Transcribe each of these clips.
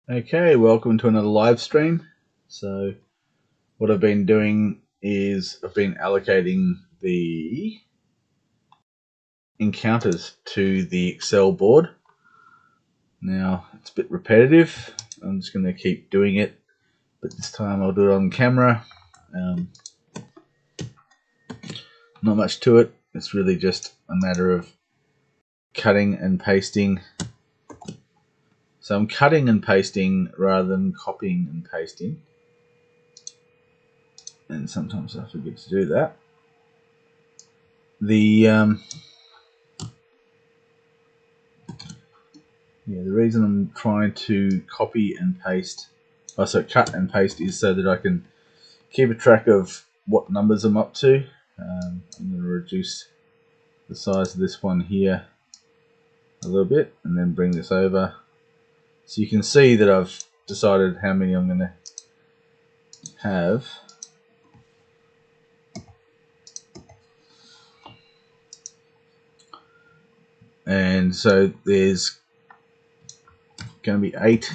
Okay, welcome to another live stream. So what I've been doing is I've been allocating the encounters to the Excel board. Now it's a bit repetitive. I'm just going to keep doing it, but this time I'll do it on camera. Not much to it. It's really just a matter of cutting and pasting. So I'm cutting and pasting rather than copying and pasting. And sometimes I forget to do that. The reason I'm trying to copy and paste, cut and paste, is so that I can keep a track of what numbers I'm up to. I'm going to reduce the size of this one here a little bit and then bring this over. So you can see that I've decided how many I'm going to have. And so there's going to be 8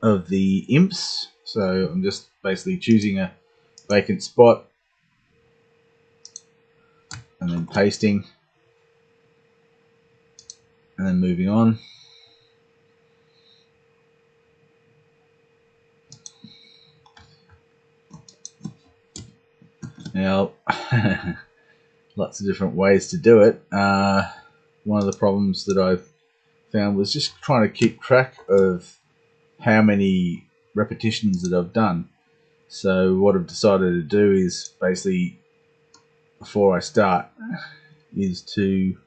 of the imps. So I'm just basically choosing a vacant spot and then pasting and then moving on. Now, lots of different ways to do it. One of the problems that I've found was just trying to keep track of how many repetitions that I've done. So what I've decided to do is basically, before I start, is to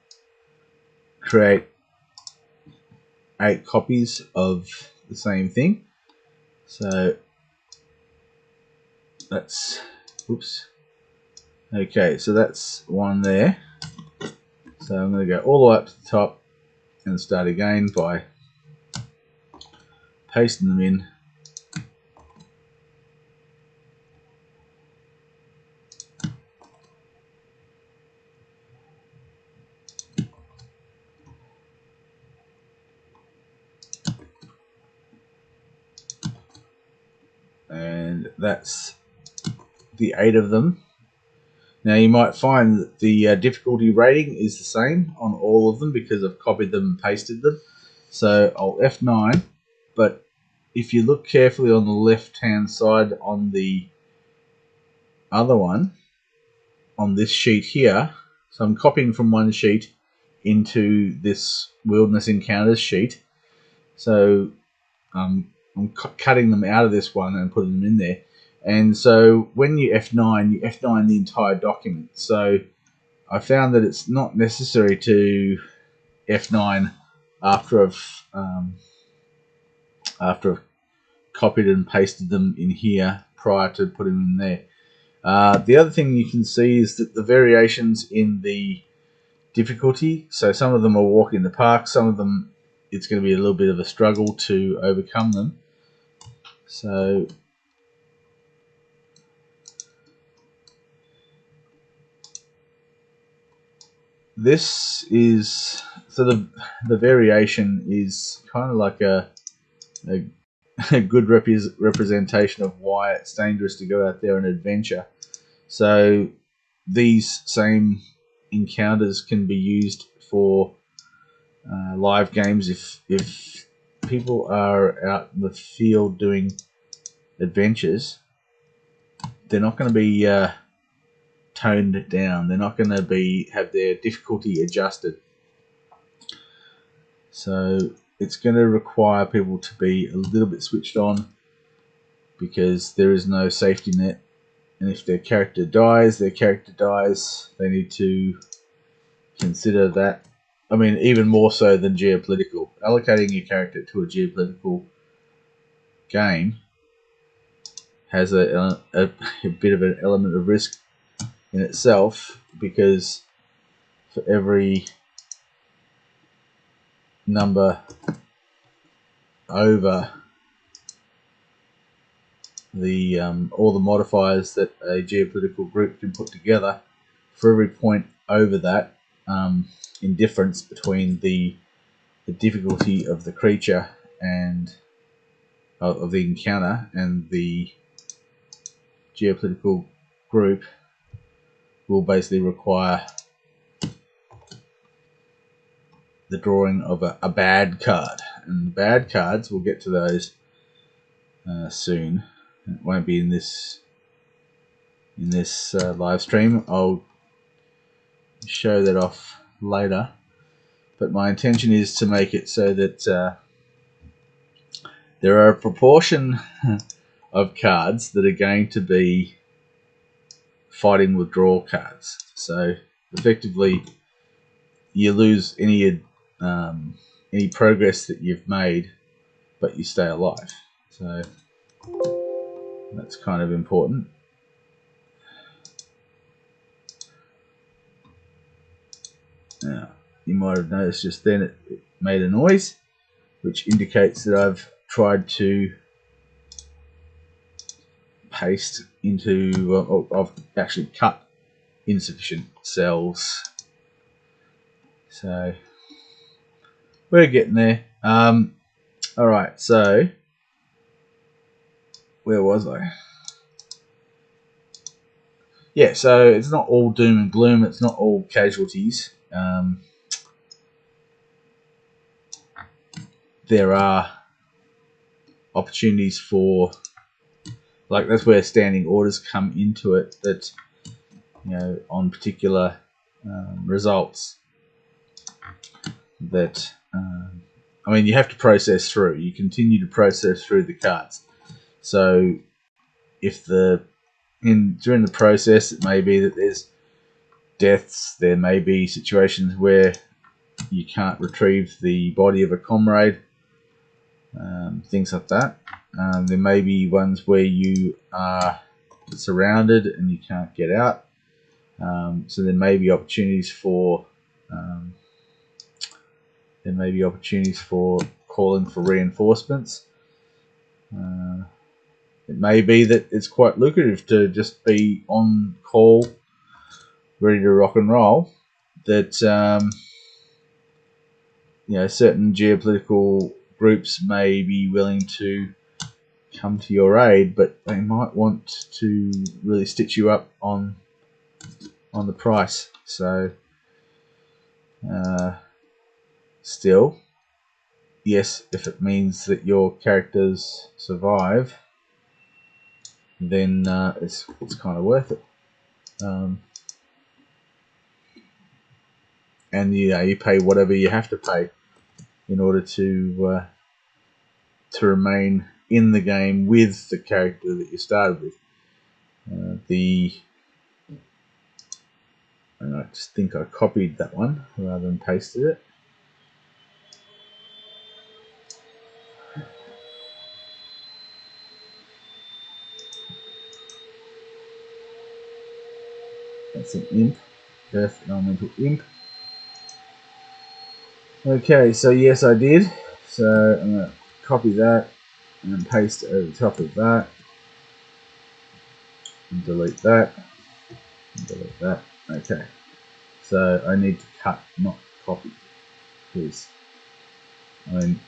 create 8 copies of the same thing. So that's, oops. Okay, so that's one there. So I'm going to go all the way up to the top and start again by pasting them in. And that's the 8 of them. Now you might find that the difficulty rating is the same on all of them because I've copied them and pasted them. So I'll F9, but if you look carefully on the left hand side on the other one, on this sheet here, so I'm copying from one sheet into this Wilderness Encounters sheet. So I'm cutting them out of this one and putting them in there. And so when you F9 the entire document. So I found that it's not necessary to F9 after I've copied and pasted them in here prior to putting them in there. The other thing you can see is that the variations in the difficulty. So some of them are walk in the park, some of them it's going to be a little bit of a struggle to overcome them. So this is, so the variation is kind of like a good representation of why it's dangerous to go out there and adventure. So these same encounters can be used for live games. If people are out in the field doing adventures, they're not going to be toned down. They're not going to have their difficulty adjusted. So it's going to require people to be a little bit switched on because there is no safety net. And if their character dies, their character dies. They need to consider that. I mean, even more so than Geopolitical. Allocating your character to a Geopolitical game has a bit of an element of risk in itself, because for every number over the all the modifiers that a geopolitical group can put together, for every point over that in difference between the the difficulty of the creature and of the encounter, and the geopolitical group will basically require the drawing of a bad card, and bad cards, we'll get to those soon. It won't be in this live stream. I'll show that off later, but my intention is to make it so that there are a proportion of cards that are going to be fighting withdrawal cards. So effectively, you lose any progress that you've made, but you stay alive. So that's kind of important. Now, you might have noticed just then it made a noise, which indicates that I've tried to paste into, I've actually cut insufficient cells. So we're getting there. Alright, so where was I? Yeah, so it's not all doom and gloom, it's not all casualties. There are opportunities for, like, that's where standing orders come into it, that, you know, on particular results that, I mean, you have to process through. You continue to process through the cards. So if during the process, it may be that there's deaths, there may be situations where you can't retrieve the body of a comrade, things like that. There may be ones where you are surrounded and you can't get out. So there may be opportunities for calling for reinforcements. It may be that it's quite lucrative to just be on call, ready to rock and roll. That you know, certain geopolitical groups may be willing to come to your aid, but they might want to really stitch you up on the price. So still, yes, if it means that your characters survive, then it's kind of worth it. And you pay whatever you have to pay in order to remain in the game with the character that you started with. And I just think I copied that one rather than pasted it. That's an imp, Earth Elemental Imp. Okay, so yes, I did. So I'm going to copy that and paste it over the top of that. And delete that. And delete that. Okay. So I need to cut, not copy. Because, I mean,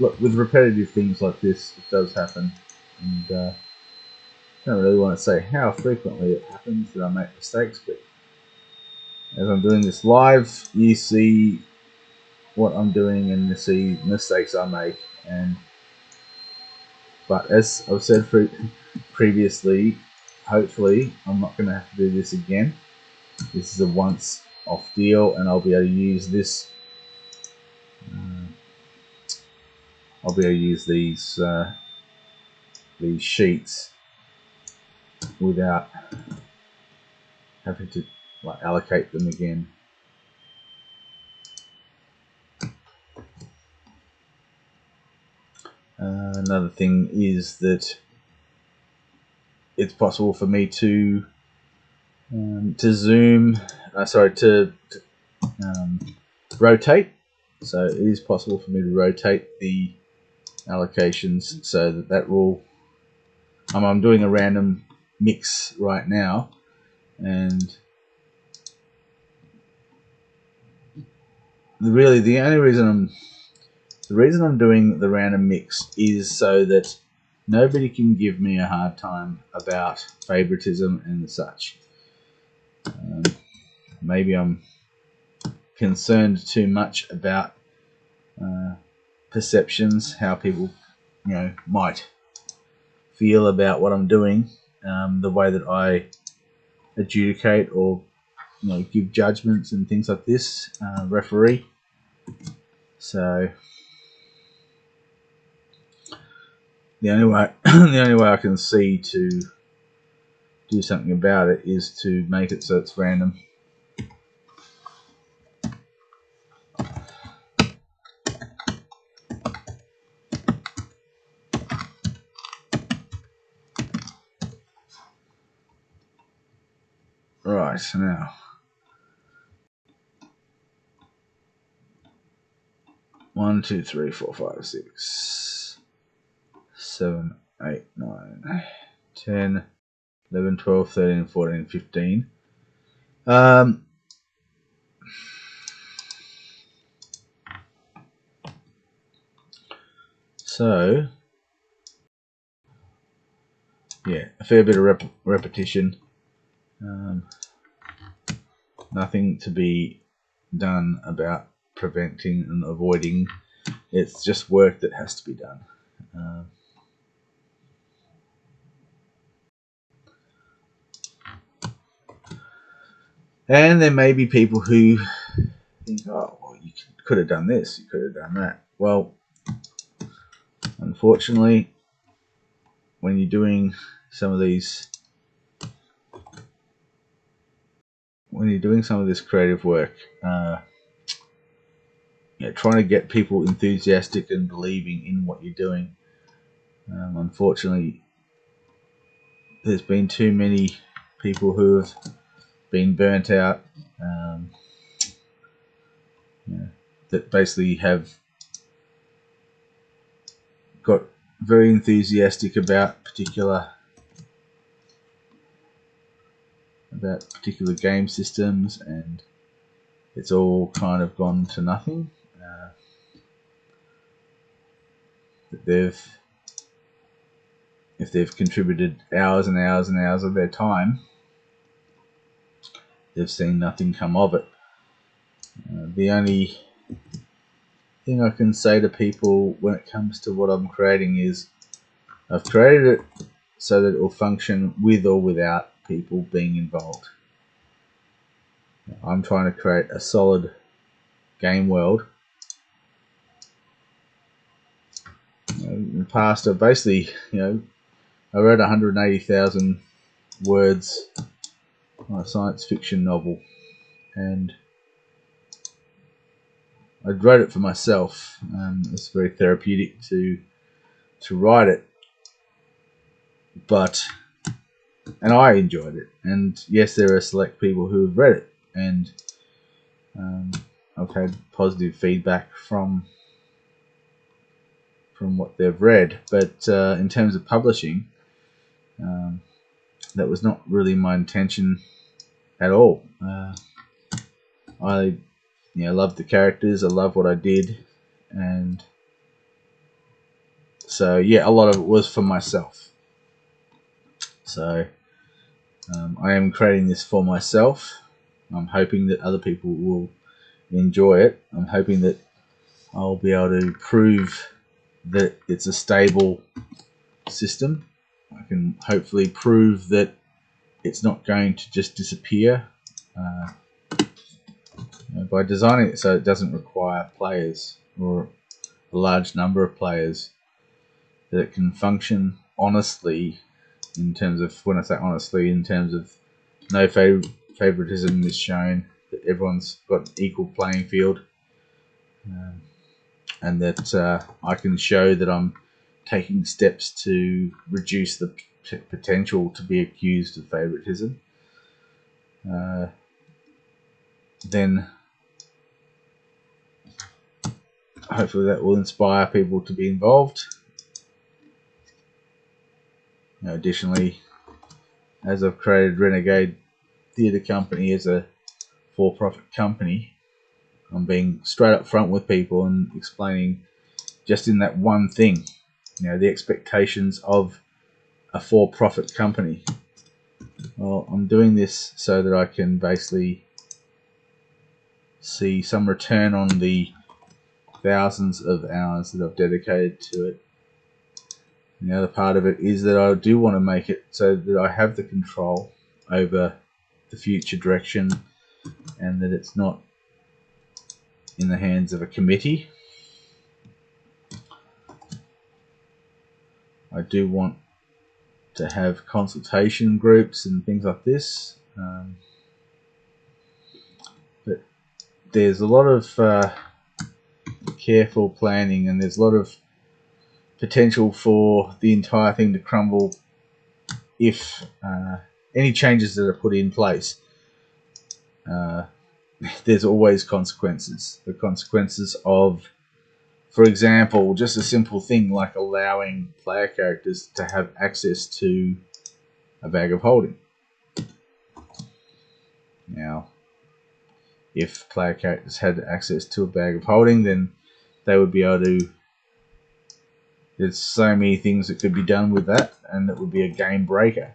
look, with repetitive things like this, it does happen. And I don't really want to say how frequently it happens that I make mistakes, but as I'm doing this live, you see what I'm doing and you see mistakes I make. But as I've said previously, hopefully I'm not going to have to do this again. This is a once-off deal, and I'll be able to use this. I'll be able to use these sheets without having to allocate them again. Another thing is that it's possible for me to zoom, to rotate. So it is possible for me to rotate the allocations so that will. I'm doing a random mix right now, and really the only reason The reason I'm doing the random mix is so that nobody can give me a hard time about favoritism and such. Maybe I'm concerned too much about perceptions, how people, might feel about what I'm doing, the way that I adjudicate or give judgments and things like this, referee. So the only way I can see to do something about it is to make it so it's random. Right, so now 1, 2, 3, 4, 5, 6, 7, 8, 9, 10, 11, 12, 13, 14, 15. So yeah, a fair bit of repetition. Nothing to be done about preventing and avoiding. It's just work that has to be done. And there may be people who think, oh, well, you could have done this, you could have done that. Well, unfortunately, when you're doing some of this creative work, trying to get people enthusiastic and believing in what you're doing, unfortunately, there's been too many people who have been burnt out, that basically have got very enthusiastic about particular game systems, and it's all kind of gone to nothing. If they've contributed hours and hours and hours of their time, they've seen nothing come of it. The only thing I can say to people when it comes to what I'm creating is I've created it so that it will function with or without people being involved. I'm trying to create a solid game world. In the past, I've basically, I wrote 180,000 words on a science fiction novel, and I wrote it for myself. It's very therapeutic to write it, and I enjoyed it. And yes, there are select people who have read it, and I've had positive feedback from what they've read. But in terms of publishing, that was not really my intention at all. I love the characters, I love what I did, and so yeah, a lot of it was for myself. So I am creating this for myself. I'm hoping that other people will enjoy it. I'm hoping that I'll be able to prove that it's a stable system. I can hopefully prove that it's not going to just disappear by designing it so it doesn't require players or a large number of players, that it can function honestly, in terms of, when I say honestly, in terms of no favoritism is shown, that everyone's got an equal playing field, and that I can show that I'm taking steps to reduce the potential to be accused of favoritism. Then hopefully that will inspire people to be involved. Additionally, as I've created Renegade Theatre Company as a for-profit company, I'm being straight up front with people and explaining just in that one thing. You know, the expectations of a for-profit company. Well, I'm doing this so that I can basically see some return on the thousands of hours that I've dedicated to it. And the other part of it is that I do want to make it so that I have the control over the future direction, and that it's not in the hands of a committee. I do want to have consultation groups and things like this, but there's a lot of careful planning, and there's a lot of potential for the entire thing to crumble if any changes that are put in place. There's always consequences. The consequences of, for example, just a simple thing like allowing player characters to have access to a bag of holding. Now, if player characters had access to a bag of holding, then they would be able to... There's so many things that could be done with that, and that would be a game breaker.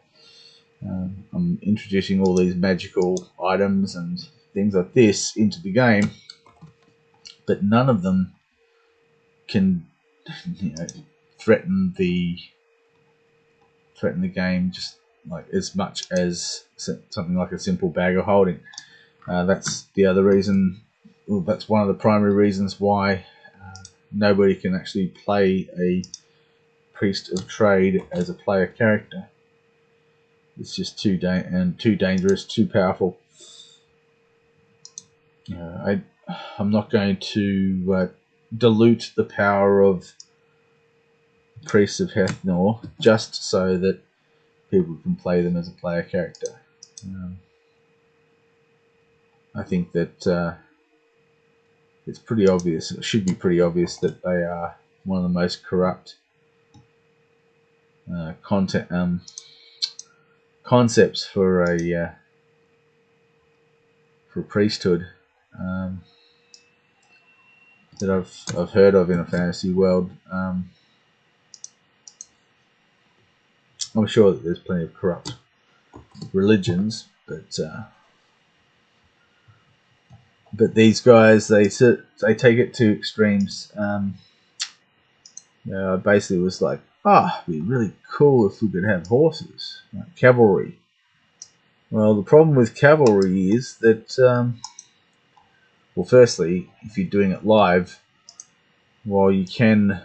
I'm introducing all these magical items and things like this into the game, but none of them can, threaten the game just like as much as something like a simple bag of holding. That's the other reason. Well, that's one of the primary reasons why nobody can actually play a priest of trade as a player character. It's just too dangerous, too powerful. I'm not going to dilute the power of priests of Hethnor just so that people can play them as a player character. I think that it's pretty obvious, it should be pretty obvious, that they are one of the most corrupt concepts for a priesthood that I've heard of in a fantasy world. I'm sure that there's plenty of corrupt religions, but these guys, they take it to extremes. Basically, it was like, it'd be really cool if we could have horses, like cavalry. Well, the problem with cavalry is that, well, firstly, if you're doing it live, while you can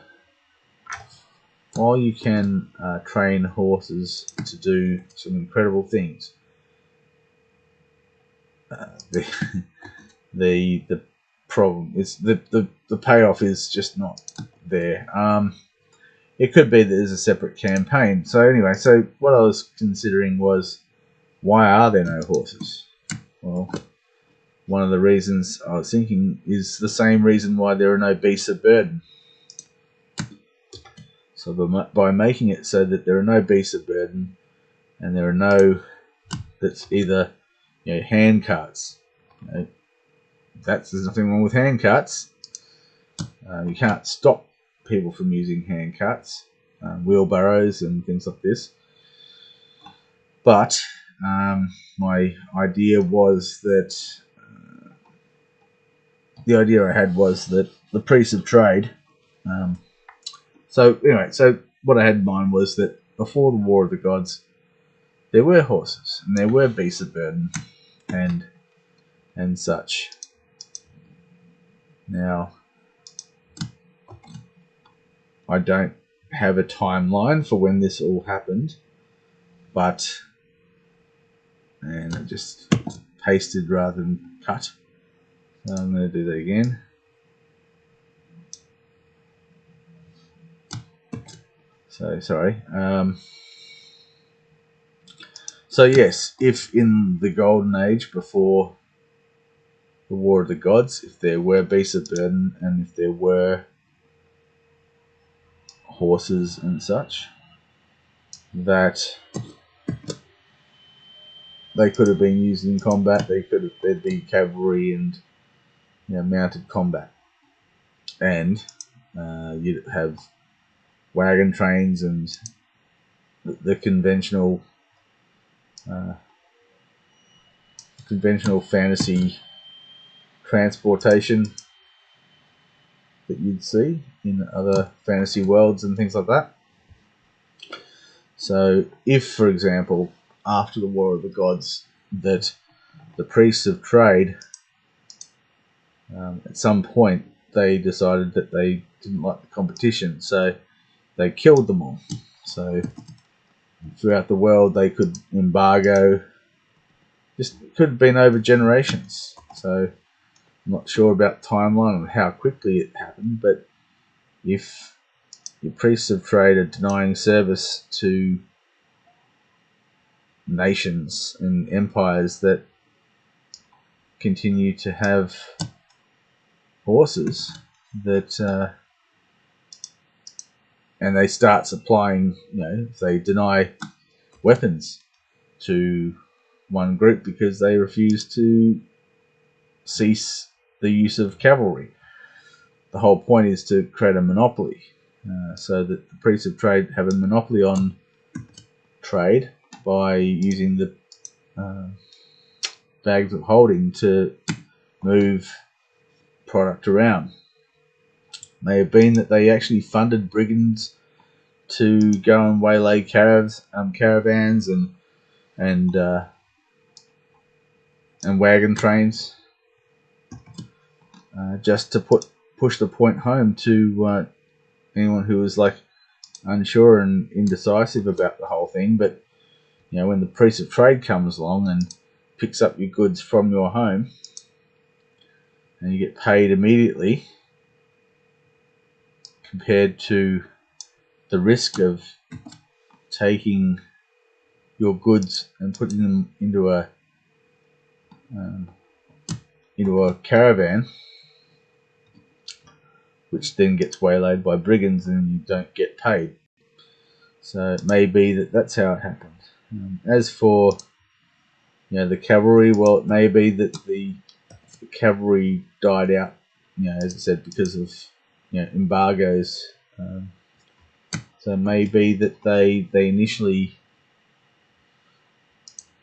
train horses to do some incredible things, the problem is the payoff is just not there. It could be that there's a separate campaign. So anyway, so what I was considering was, why are there no horses? Well, one of the reasons I was thinking is the same reason why there are no beasts of burden. So by making it so that there are no beasts of burden, and there are no, that's either hand carts. There's nothing wrong with hand carts. You can't stop people from using hand carts, wheelbarrows and things like this. But my idea was that the idea I had was that the priests of trade. So anyway, so what I had in mind was that before the War of the Gods, there were horses and there were beasts of burden and such. Now, I don't have a timeline for when this all happened, and I just pasted rather than cut. So I'm going to do that again. So sorry. So yes, if in the Golden Age before the War of the Gods, if there were beasts of burden and if there were horses and such, that they could have been used in combat. There'd be cavalry and mounted combat, and You'd have wagon trains and the conventional fantasy transportation that you'd see in other fantasy worlds and things like that. So if, for example, after the War of the Gods, that the priests of trade, at some point, they decided that they didn't like the competition, so they killed them all. So throughout the world, they could embargo. Just could have been over generations. So I'm not sure about timeline and how quickly it happened, but if your priests of trade are denying service to nations and empires that continue to have horses, that and they start supplying, if they deny weapons to one group because they refuse to cease the use of cavalry. The whole point is to create a monopoly, so that the priests of trade have a monopoly on trade by using the bags of holding to move product around. May have been that they actually funded brigands to go and waylay caravans and wagon trains, just to push the point home to anyone who was like unsure and indecisive about the whole thing. But when the priest of trade comes along and picks up your goods from your home, and you get paid immediately, compared to the risk of taking your goods and putting them into a caravan, which then gets waylaid by brigands and you don't get paid. So it may be that that's how it happened. As for the cavalry, well, it may be that the cavalry died out, as I said, because of embargoes. So it may be that they initially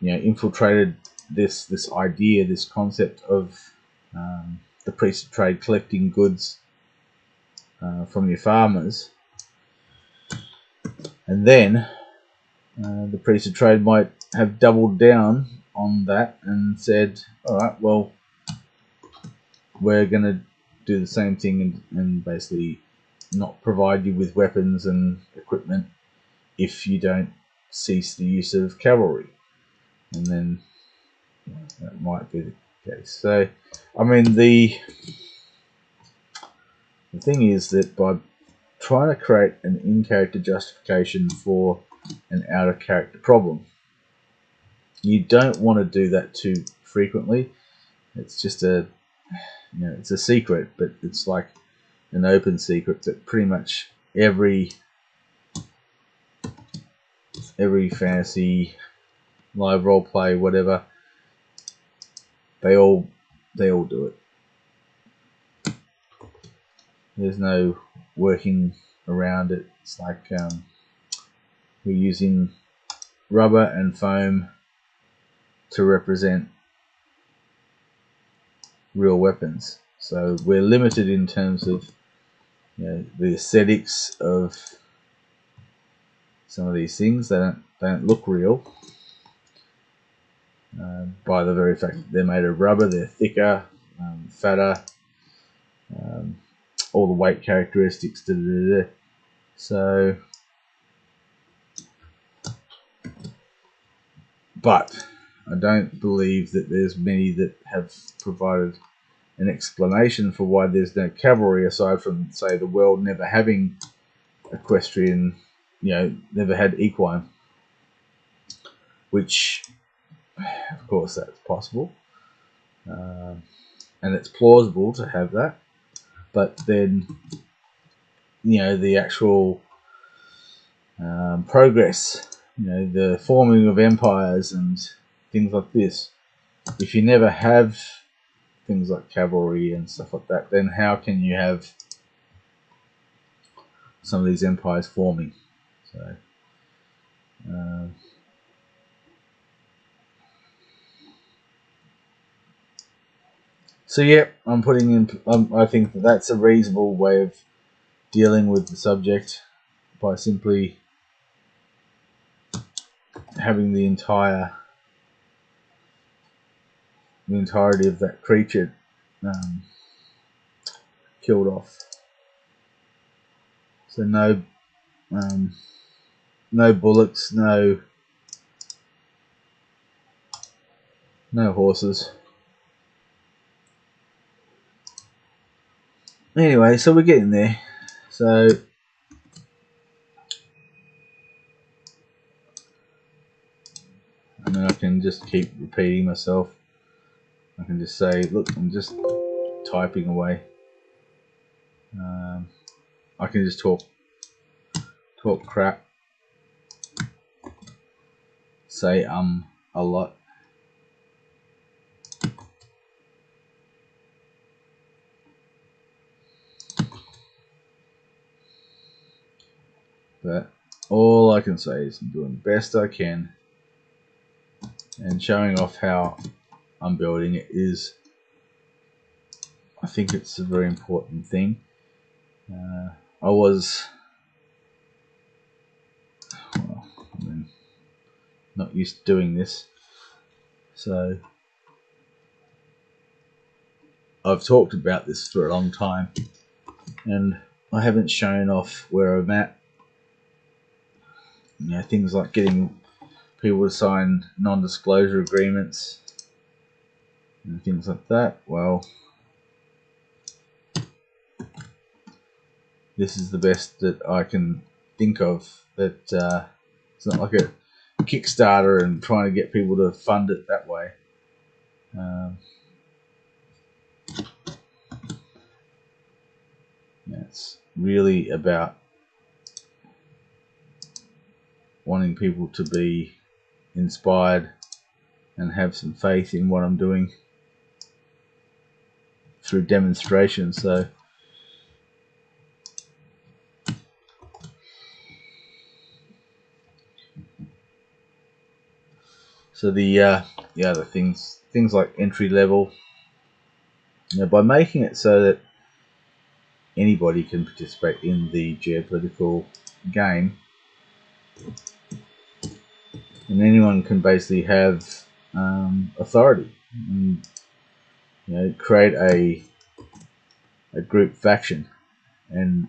infiltrated this idea, this concept of the priests of trade collecting goods from your farmers, and then the priests of trade might have doubled down on that and said, all right, well, we're going to do the same thing and basically not provide you with weapons and equipment if you don't cease the use of cavalry. And then that might be the case. So, I mean, the thing is that by trying to create an in-character justification for an out-of-character problem, you don't want to do that too frequently. It's just it's a secret, but it's like an open secret that pretty much every fantasy, live role play, whatever, they all do it. There's no working around it. It's like we're using rubber and foam to represent real weapons. So we're limited in terms of the aesthetics of some of these things. They don't look real by the very fact that they're made of rubber. They're thicker, fatter, all the weight characteristics. So, but I don't believe that there's many that have provided an explanation for why there's no cavalry, aside from, say, the world never having equestrian, never had equine, which, of course, that's possible, and it's plausible to have that. But then, the actual progress, the forming of empires and things like this, if you never have things like cavalry and stuff like that, then how can you have some of these empires forming. So yeah, I'm putting in. I think that's a reasonable way of dealing with the subject by simply having the entirety of that creature killed off. So no bullocks, no horses. Anyway, so we're getting there. So and then I can just keep repeating myself. I can just say, look, I'm just typing away. I can just talk crap, say a lot. But all I can say is I'm doing the best I can, and showing off how I'm building it is, I think it's a very important thing. I was not used to doing this, so I've talked about this for a long time, and I haven't shown off where I'm at. You know, things like getting people to sign non-disclosure agreements and things like that. Well, this is the best that I can think of. That it's not like a Kickstarter and trying to get people to fund it that way. It's really about wanting people to be inspired and have some faith in what I'm doing through demonstration. So the other things like entry level, you know, by making it so that anybody can participate in the geopolitical game, and anyone can basically have authority and, you know, create a group faction. And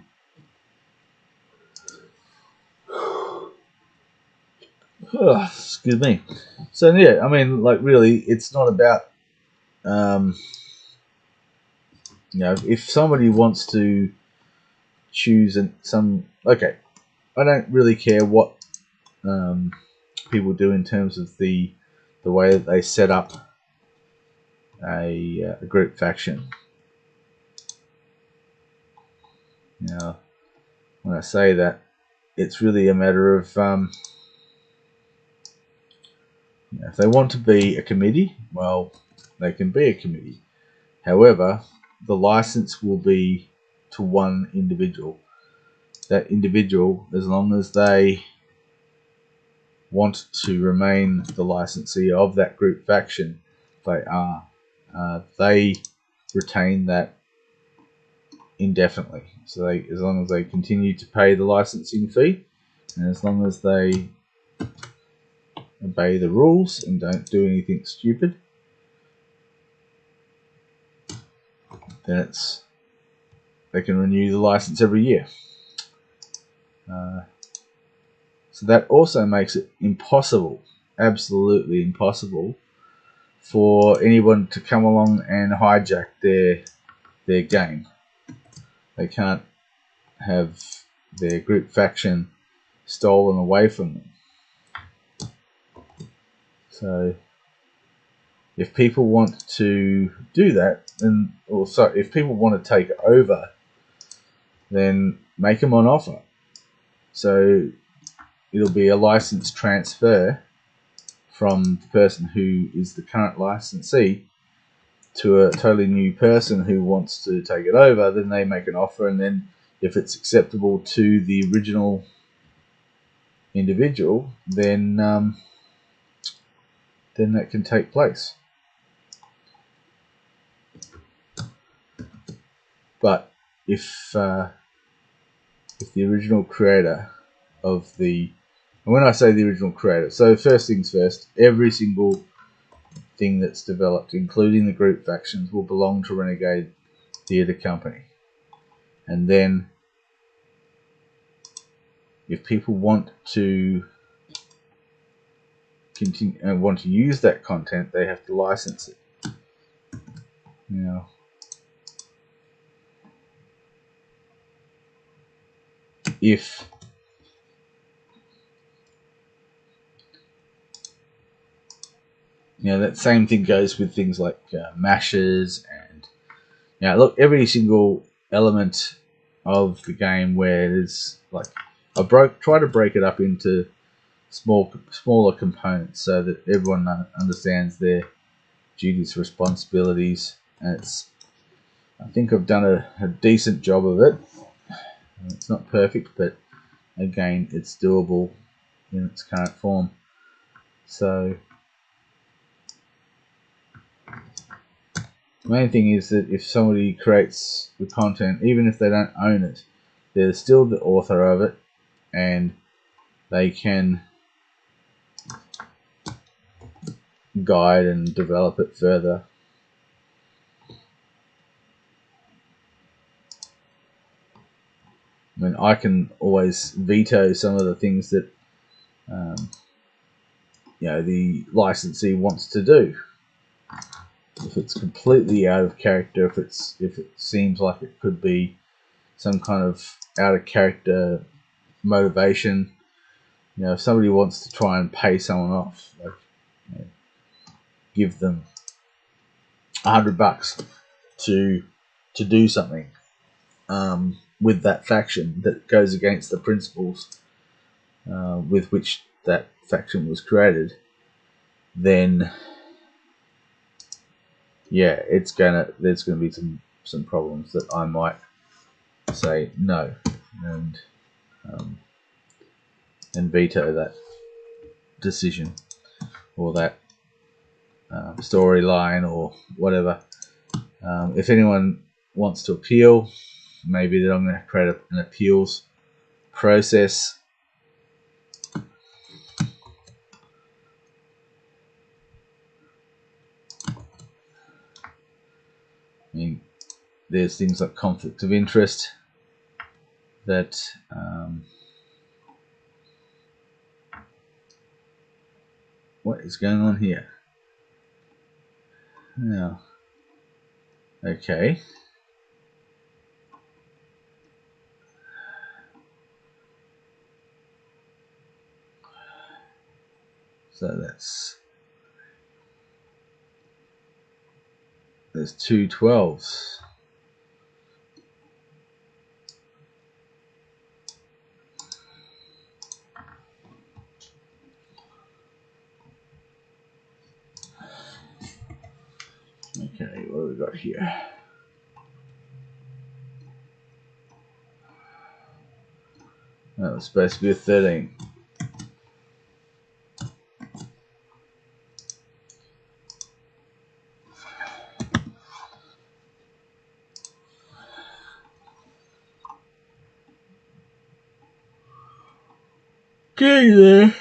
excuse me. So yeah, I mean, like, really, it's not about you know, if somebody wants to choose okay, I don't really care what people do in terms of the way that they set up a group faction. You know, when I say that, it's really a matter of you know, if they want to be a committee, well, they can be a committee. However, the license will be to one individual. That individual, as long as they want to remain the licensee of that group faction, they retain that indefinitely. So as long as they continue to pay the licensing fee, and as long as they obey the rules and don't do anything stupid, then they can renew the license every year. So that also makes it impossible, absolutely impossible, for anyone to come along and hijack their game. They can't have their group faction stolen away from them. So if people want to do that, if people want to take over, then make them an offer. So it'll be a license transfer from the person who is the current licensee to a totally new person who wants to take it over. Then they make an offer, and then if it's acceptable to the original individual, then that can take place. But if the original creator of the, and when I say the original creator, so first things first, every single thing that's developed, including the group factions, will belong to Renegade Theatre Company. And then if people want to continue and want to use that content, they have to license it. Now, if that same thing goes with things like mashes and look, every single element of the game where there's like try to break it up into smaller components so that everyone understands their duties, responsibilities, and I think I've done a decent job of it. It's not perfect, but again, it's doable in its current form. So the main thing is that if somebody creates the content, even if they don't own it, they're still the author of it, and they can guide and develop it further. I mean, I can always veto some of the things that the licensee wants to do. If it's completely out of character, if it seems like it could be some kind of out of character motivation, if somebody wants to try and pay someone off, like give them $100 to do something with that faction that goes against the principles with which that faction was created, then there's gonna be some problems that I might say no and veto that decision or that storyline or whatever. If anyone wants to appeal, maybe then I'm going to create an appeals process. I mean, there's things like conflict of interest that what is going on here? Now, okay. So there's two 12s. Okay, what have we got here? That was supposed to be a 13. Getting there.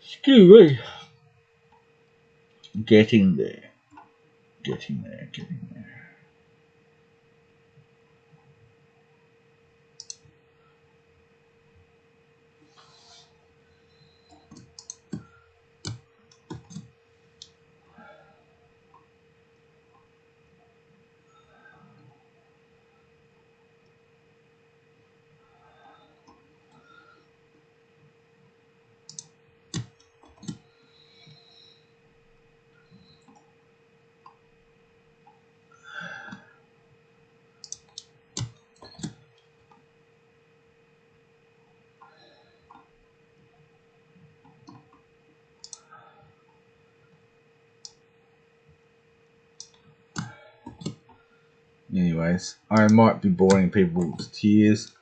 Excuse me. Getting there. anyways, I might be boring people to tears.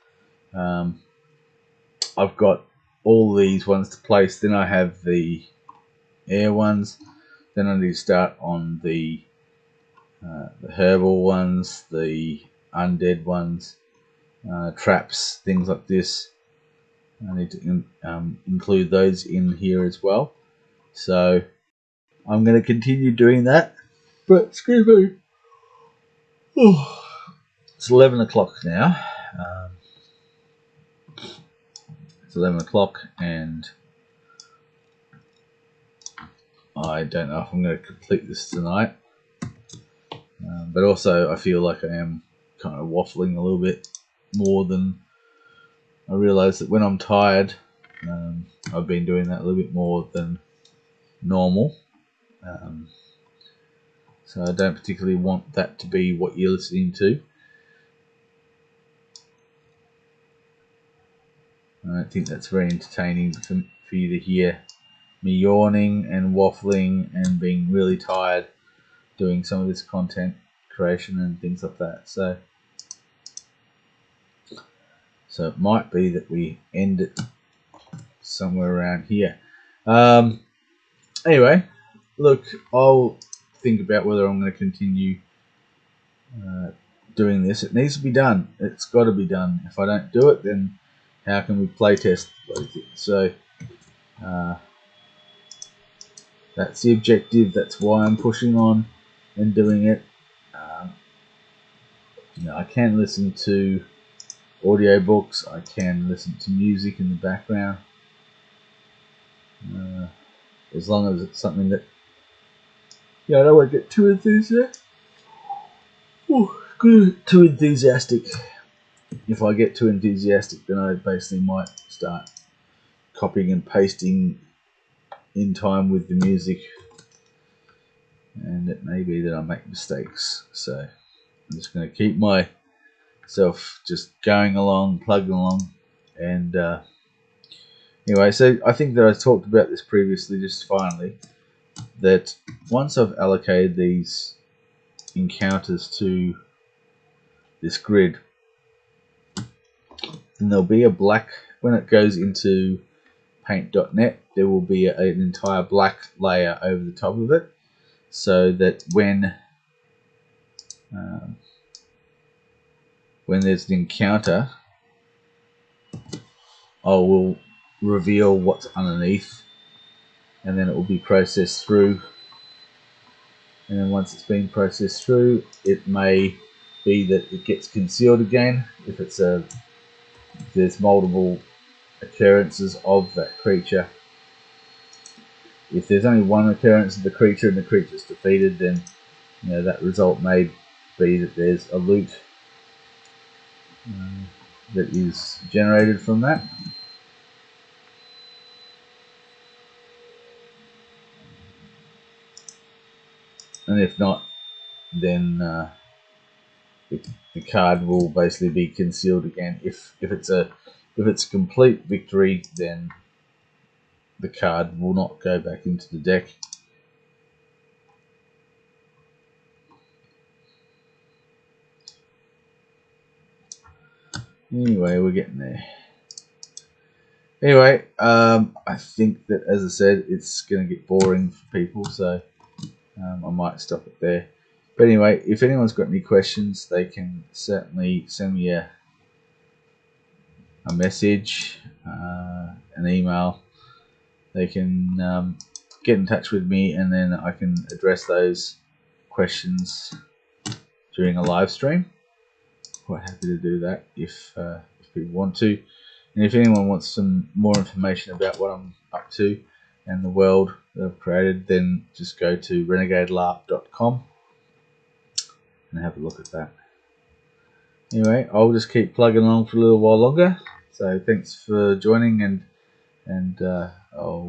I've got all these ones to place. Then I have the air ones. Then I need to start on the herbal ones, the undead ones, traps, things like this. I need to include those in here as well. So I'm going to continue doing that. But excuse me. It's 11 o'clock now. It's 11 o'clock and I don't know if I'm going to complete this tonight. But also I feel like I am kind of waffling a little bit more than I realise that when I'm tired, I've been doing that a little bit more than normal. So I don't particularly want that to be what you're listening to. I don't think that's very entertaining for you to hear me yawning and waffling and being really tired doing some of this content creation and things like that. So it might be that we end it somewhere around here. Anyway, look, I'll think about whether I'm going to continue doing this. It needs to be done. It's got to be done. If I don't do it, then how can we playtest? So that's the objective. That's why I'm pushing on and doing it. I can listen to audiobooks. I can listen to music in the background. As long as it's something that I don't want to get too enthusiastic. Too enthusiastic. If I get too enthusiastic, then I basically might start copying and pasting in time with the music, and it may be that I make mistakes. So I'm just going to keep myself just going along, plugging along, and anyway. So I think that I talked about this previously. Just finally, that once I've allocated these encounters to this grid, then there'll be a black, when it goes into paint.net, there will be an entire black layer over the top of it, so that when there's an encounter, I will reveal what's underneath, and then it will be processed through. And then once it's been processed through, it may be that it gets concealed again if there's multiple occurrences of that creature. If there's only one occurrence of the creature and the creature's defeated, then that result may be that there's a loot that is generated from that. And if not, then the card will basically be concealed again. If it's a complete victory, then the card will not go back into the deck. Anyway, we're getting there. Anyway, I think that, as I said, it's going to get boring for people, so I might stop it there. But anyway, if anyone's got any questions, they can certainly send me a message, an email. They can get in touch with me, and then I can address those questions during a live stream. Quite happy to do that if people want to. And if anyone wants some more information about what I'm up to and the world that I've created, then just go to renegadelarp.com and have a look at that. Anyway, I'll just keep plugging along for a little while longer. So thanks for joining, and I'll